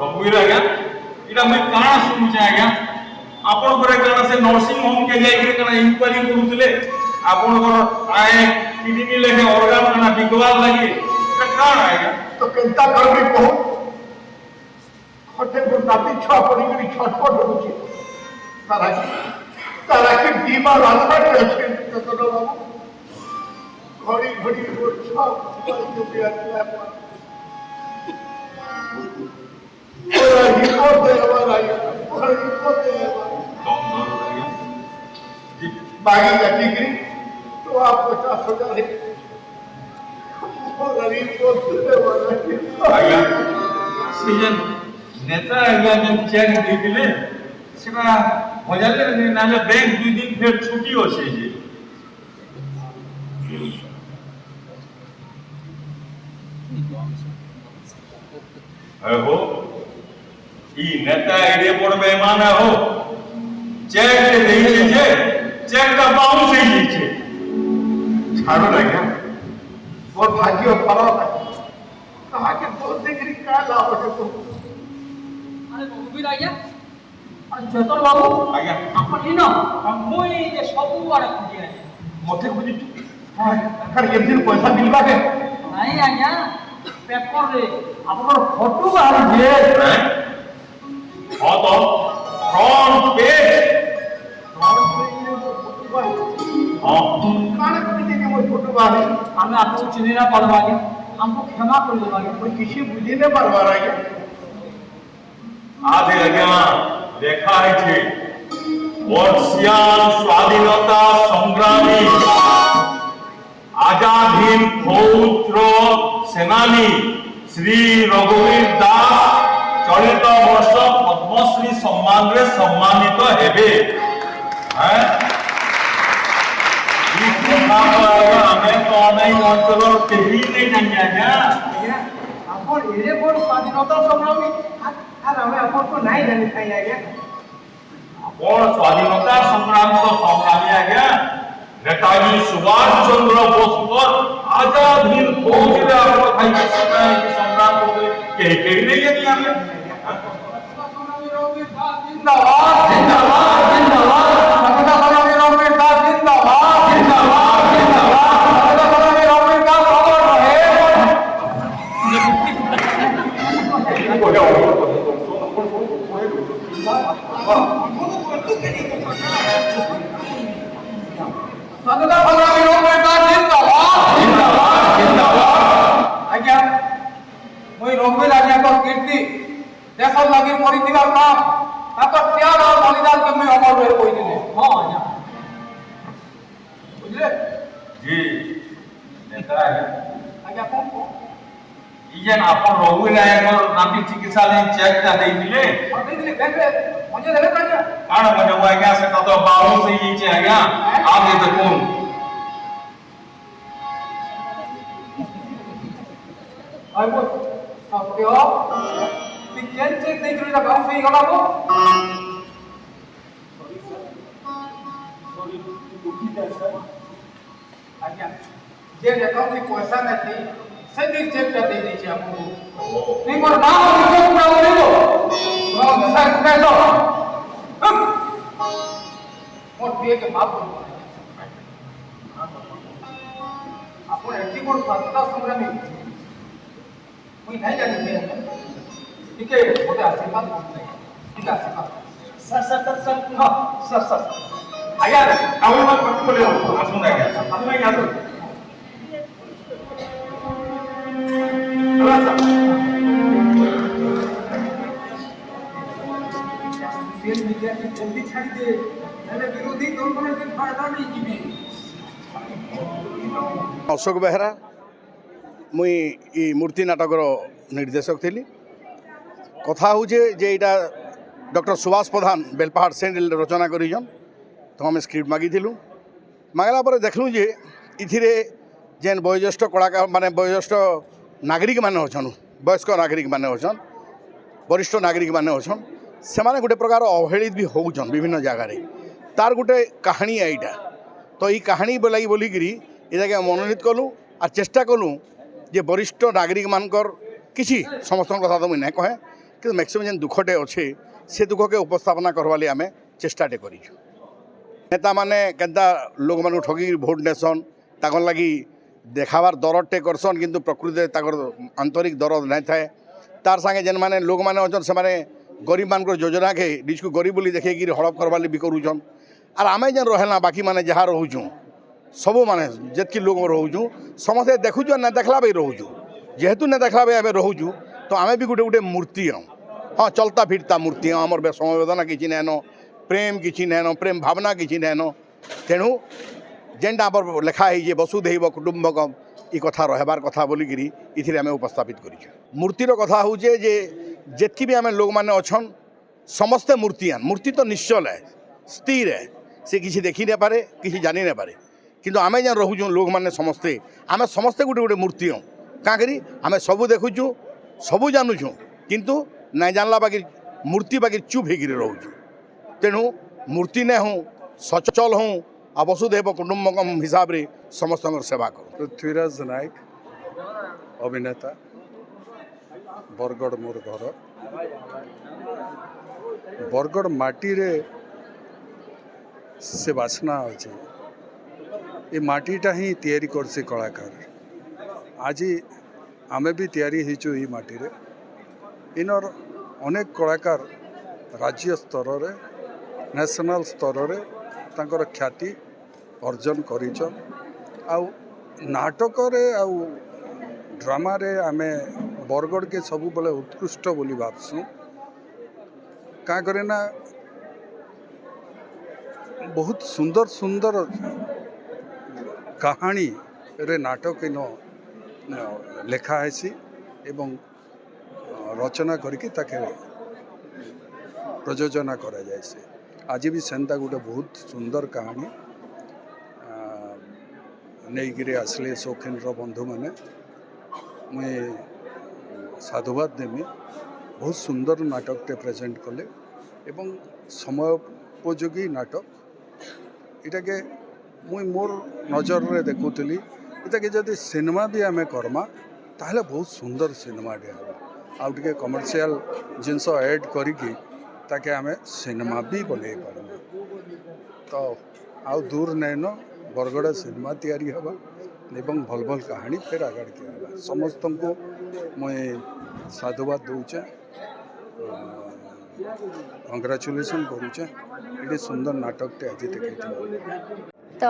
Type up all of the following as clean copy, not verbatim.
रघुवीर आज्ञा इटा मुई काना सुनुचे आज्ञा आपण करे काना से नर्सिंग होम के जाई काना इंक्वायरी करूतले आपण को आए किडनी लेके ऑर्गन काना बिकवाल लागी काना आज्ञा तो केंता करबी को हटे को नाती छा पड़ी गई छटपट होची तारा के बीमार आसपास আছে तो बाबू घड़ी घड़ी को छा जो भी आती है और हिम्मत है हमारा और हिम्मत है बागी जाती गिरी तो आप 50,000 है गरीब को देने वाला आज्ञा सीजन नेता आज्ञा जन चेक दे दिले सेटा बजाले नाले बैंक 2 दिन फिर छुट्टी हो से जे हो ई नेता एडे बड़ बेईमान हो चेक दे देई छे चेक का बाउंस ही छे छाड़ो ना क्या और भाग्य खराब है कहा के तो देख का लाभ है तो अरे रघुवीर आज्ञा अरे चेतन बाबू आज्ञा आपण इन मुई जे सबु आड़े खुजी है मथे खुजी हां कर एक दिन पैसा मिलबा के नहीं आज्ञा पेपर रे आपन फोटो बाहर जे हां तो फ्रंट पेज हां काने कोनी के मोर फोटो बाहर हमें आपको चिन्ह ना पड़वा के हमको क्षमा कर दो आगे कोई किसी बुझे ने परवार है आधे आज्ञा देखा है छे वर्षियान स्वाधीनता संग्रामी आजाद हिंद फौजर सेनानी श्री रघुवीर दास चलित वर्ष पद्मश्री सम्मान रे सम्मानित हेबे हैं ई कथा हमें तो नहीं अंचल केही नहीं जानिया आज्ञा आपण एरे बोल स्वाधीनता संग्रामी আর আমি আপন को नहीं जानी खाई आज्ञा और स्वाधीनता संग्राम तो संग्रामी आज्ञा नेताजी सुभाष चंद्र बोस पर आजाद हिंद फौज रे आपको खाई समय की संग्राम को के नहीं जानी हमें जिंदाबाद जिंदाबाद जिंदाबाद स्वाधीनता संग्रामी रघुवीर दास जिंदाबाद जिंदाबाद जिंदाबाद स्वाधीनता संग्रामी रघुवीर दास अमर रहे स्वाधीनता संग्रामी रघुवीर दास जिंदाबाद जिंदाबाद जिंदाबाद आज्ञा मुई रघुवीर आज्ञा को कीर्ति देश लागि परिथिबा काम ताको त्याग और बलिदान के मुई अमर रहे कोई दिले हां आज्ञा बुझले जी नेता आज्ञा कौन को इजन अपन रघुवीर नायक नामी चिकित्सालय चेक ता दे दिले दे दिले देखे मुझे देले आज्ञा काण मने वो आज्ञा से तो बाहु से ही छे आज्ञा आप ये तो कौन आई बोल सत्य ती केन चेक दे दिले गांव से ही गला को आज्ञा जे अकाउंट में पैसा नहीं से दिन चेक कर दे दीजिए आपको नहीं पर ना हो तो पूरा हो नहीं तो सर मैं तो मोर दिए के माफ कर आपन एटी कोड स्वाधीनता संग्रामी कोई नहीं जानी थे ठीक है मोटे आशीर्वाद मांगते हैं ठीक है आशीर्वाद सर हां सर आया काउल मत पट्टी बोले आसुन आज्ञा अब मैं आसुन सेल मीडिया की जल्दी छाड़ी दे नले विरोधी दल को के फायदा नहीं जीबी अशोक बेहरा मुई ई मूर्ति नाटकर निर्देशक थी कथा हूँ जे इटा डॉक्टर सुभाष प्रधान बेलपाहाड़ सेंड रचना करीजन तो आम स्क्रिप्ट मागिलु मागला पर देखलु जे इथिरे जेन वयोज्येष्ठ कलाकार माने वयोज्येष्ठ नागरिक माने अछन वयस्क नागरिक माने अछन वरिष्ठ नागरिक माने अछन से माने गोटे प्रकार अवहेलित भी होउछन विभिन्न जगह रे तार गोटे कहानी एटा तो ई कहानी बोलाई बोलिकी इटाके मनोनीत कलु और चेष्टा कलु जे वरिष्ठ नागरिक मानकर किसी समस्त कथा तो मुझे ना कहे कि मैक्सिमम जेन दुखटे अच्छे से दुख के उपस्थापना करवा लिए आम चेष्टाटे कर नेता माने केन्ता लोक मान ठगी भोट नेसन ताकर लगी देखावार दरदटे करसन किंतु प्रकृति ताकर आंतरिक दरद नहीं थाए तार संगे जेन माने लोक माने अछन से माने गरीब मान योजना के निजको गरीब बोली देखे हड़प करवा भी करूछन आर आमे जेन रहेला बाकी माने जहाँ रोचु सब माने जितकी लोग रोचु समस्ते देखुचु ना देखला भी रोचु जेहेतु ना देखला भी आम रोचु तो आमे भी गोटे गोटे मूर्ति हाँ हाँ चलता फिरता मूर्ति हाँ आमर समवेदना किसी नैन प्रेम किसी नैन प्रेम भावना किसी नैन तेणु जेनटा आम लेखा है वसुधैव कुटुंबकम ये कथा रहबार कथा बोलिकी इथिरे आम उपस्थापित कर मूर्तिर कथा हूँ जे जितकी भी आम लोक मैंने अच्छन समस्ते मूर्तियान मूर्ति तो निश्चल है स्थिर है से किसी देखी नहीं पारे किसी जानी नहीं पारे किंतु आम जेन रोचुँ लोक मैंने समस्ते आम समस्ते गोटे गोटे मूर्ति हूँ क्या करी आम सबू देखुचु सबू जानुचु किंतु नहीं जानला बाकी मूर्ति बाकी चुप होकर रोचु तेणु मूर्ति नहीं हूँ सचल हूँ आ वसुधैव कुटुंबकम हिसाब से समस्त सेवा कर पृथ्वीराज नायक अभिनेता बरगढ़ मोर घर बरगढ़ माटी रे से बासना अच्छे ये माटीटा ही तैयारी करसे कलाकार आज आमे भी तैयारी होइछु ये माटी रे इनर अनेक कलाकार राज्य स्तर रे नेशनल स्तर रे तांकर ख्याति अर्जन करिछन आउ नाटक रे आउ ड्रामा रे आमे बरगढ़ के सबु बेले उत्कृष्ट बोली भाबसु का करे ना बहुत सुंदर सुंदर कहानी रे नाटक इन लेखा है एवं रचना करके ताके प्रयोजना करा जाए आज भी सेंता गोटे बहुत सुंदर कहानी नहीं आसले शौकीन बंधु मैंने मुझे साधुवाद देमी बहुत सुंदर नाटकटे प्रेजेंट कले एवं समयोपयोगी नाटक इटा के मुई मोर नजर रे देखुली इटा के जदि सिनेमा भी आमे करमा ताहले बहुत सुंदर सिनेमा टे हम आउ टे कमर्शियल जिनस ऐड करिकी ताके आमे सिनेमा भी बनै पारमु तो आउ दूर नैन बरगढ़ सिनेमा तैयारी हवा एवं भल भल कहानी फिर आगाड़ के हवा समस्त को मुझे साधुवाद दूचे कंग्राचुलेसन करुचे ये सुंदर नाटकटे आज देखा तो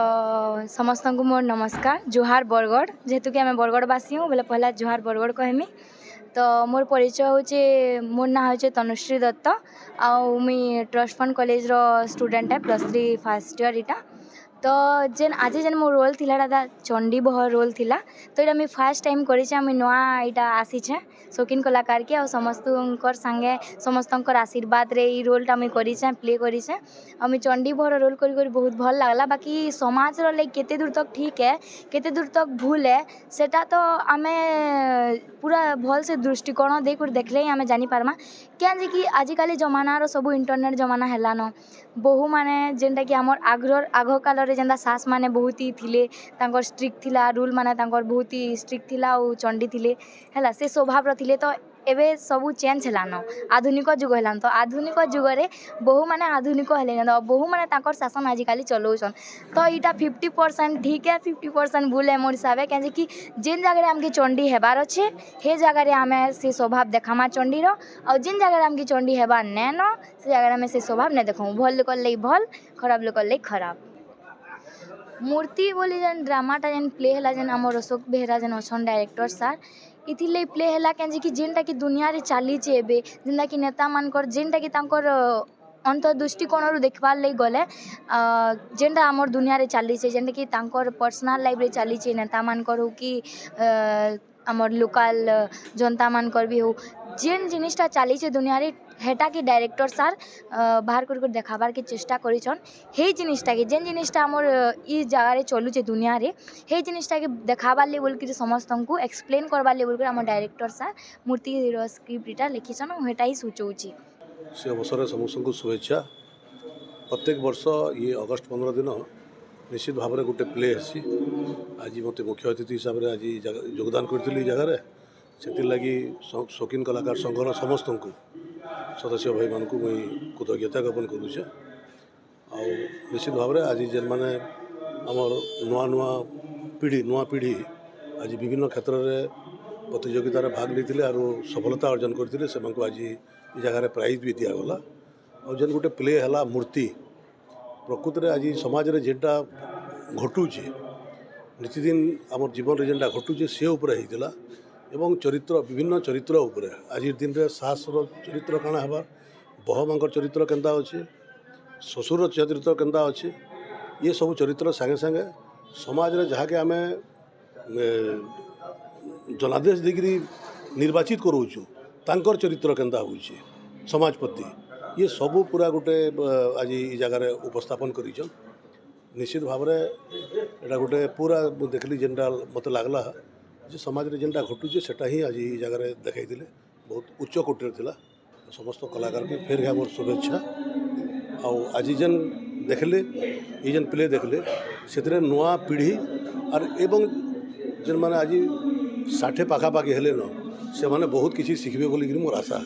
समस्त को मोर नमस्कार जोहार बरगढ़ जेहेतु कि आम बरगढ़वासी हूँ बोले पहला जोहार बरगढ़ कहमी तो मोर परिचय हूँ मोर ना हूँ तनुश्री दत्त आउ मुई ट्रस्ट फंड कॉलेज रो स्टूडेंट है +3 फर्स्ट ईयर इटा तो जेन आज जेन मोर रोल थिला चंडी बह रोल थिला तो ये मुझे फर्स्ट टाइम करेछे मुझे नुआ इटा आसीछे शौकीन कलाकार के और समस्त संगे समस्त आशीर्वाद रे ई रोलटा मुझे करेछे प्ले करेछे और मुझे चंडी बहर रोल करी बहुत भल लगला बाकी समाज रो लाइक केते दूर तक ठीक है केते दूर तक भूल है सेटा तो आमे पूरा भल से दृष्टिकोण देखले ही आमे जानी पारमा क्या जे कि आजिकल जमाना रो सब इंटरनेट जमाना हेलानो बहु माने जेनटा कि हमर आग काल रे जेंदा सास माने बहुत ही थिले तांकर स्ट्रिक्ट थिला रूल माने तांकर बहुत ही स्ट्रिक्ट थिला और चंडी थिले हैला से स्वभाव रो थिले तो एबे सबू चेंज हेलान आधुनिक जुग हेलान तो आधुनिक जुग रे बहु माने आधुनिक हेले तो बहु माने तांकर शासन आजिकल चलाउछन तो इटा 50% ठीक है 50% भूल है मोर हिसाब से कि जेन जगह आमके चंडी हेबार अच्छे हे जगह आमे से स्वभाव देखामा चंडीर और जेन जगह आमके चंडी हेबार नैन से जगह आमे से स्वभाव नहीं देखा भल लोक लई भल खराब लोक लई खराब मूर्ति बोली जेन ड्रामाटा जेन प्ले है जेन आमर अशोक बेहरा जेन अच्छन डायरेक्टर सार इथिले प्ले है कि जेनटा कि दुनिया रे चली एबे जेनटा कि नेता मानकर जेनटा कि तांकर अंत दृष्टिकोण देखबार लई गले जेनटा आमर दुनिया रे चली जेनटा कि तांकर पर्सनल लाइफ रे चली नेता मानकर हो कि आमर लोकल जनता मानकर भी हो जेन जिनिसटा चली दुनिया रे हेटा कि डायरेक्टर सार बाहर कर देखाबार के चेष्टा करिछन हे जिनिसटा के जेन जिनिसटा हमर ई जगह रे चलुचे दुनिया रे हे जिनिसटा के देखाबार ले बोल के समस्त को एक्सप्लेन करबार ले बोल के हमर डायरेक्टर सार मूर्ति रो स्क्रिप्ट इटा लिखिछन हेटा ही सोचौची से अवसर समस्त को शुभेच्छा प्रत्येक वर्ष ये अगस्त 15 दिन निश्चित भाव में गोटे प्ले आसी आज मत मुख्य अतिथि हिसाब से आज योगदान करी जगह ସେଥିର୍ଲାଗି ଶୌକିନ କଳାକାର ସଂଘର ସମସ୍ତଙ୍କୁ ସଦସ୍ୟ ଭାଇମାନଙ୍କୁ ମୁଇଁ କୃତଜ୍ଞତା ଜ୍ଞାପନ କରୁଛେ। ଆଉ ନିଶ୍ଚିତ ଭାବରେ ଆଜି ଯେନ୍ମାନେ ଆମର ନୂଆ ପିଢ଼ି ଆଜି ବିଭିନ୍ନ କ୍ଷେତ୍ରରେ ପ୍ରତିଯୋଗିତାରେ ଭାଗ ନେଇଥିଲେ ଆରୁ ସଫଳତା ଅର୍ଜନ କରିଥିଲେ ସେମାନଙ୍କୁ ଆଜି ଏ ଜାଗାରେ ପ୍ରାଇଜ୍ ବି ଦିଆଗଲା। ଆଉ ଯେନ୍ ଗୋଟେ ପ୍ଲେ ହେଲା ମୂର୍ତ୍ତି, ପ୍ରକୃତରେ ଆଜି ସମାଜରେ ଯେନ୍ଟା ଘଟୁଛେ ନିତିଦିନ ଆମର ଜୀବନରେ ଯେନ୍ଟା ଘଟୁଛେ ସେ ଉପରେ ହେଇଥିଲା ଏବଂ ବିଭିନ୍ନ ଚରିତ୍ର ଉପରେ ଆଜିର ଦିନରେ ଶାଶୁର ଚରିତ୍ର କାଣା ହେବା, ବହମାଙ୍କର ଚରିତ୍ର କେନ୍ତା ଅଛେ, ଶ୍ୱଶୁର ଚରିତ୍ର କେନ୍ତା ଅଛେ, ये सब चरित्र सागे सागे समाज रे जहाँके आमे जनादेश देकरी निर्वाचित करूँ तांकर चरित्र केन्ता होउछे समाज प्रति ये सबू पूरा गोटे आज ये जगार उपस्थापन करिछन। निश्चित भाव एटा गोटे पूरा देखली जेनटा मत लागला जे समाज रे जेनटा घटुचे सेटा ही आज ये जगार देखाई बहुत उच्च कोटीर थिला। समस्त कलाकार के फेर घा मोर शुभेच्छा। आज जेन देखले ये जेन प्ले देखले से नुआ पीढ़ी और एवं जेन माने आज 60 पाखापाखि हेले न से माने बहुत किसी शिखबे बोलिक मोर आशा।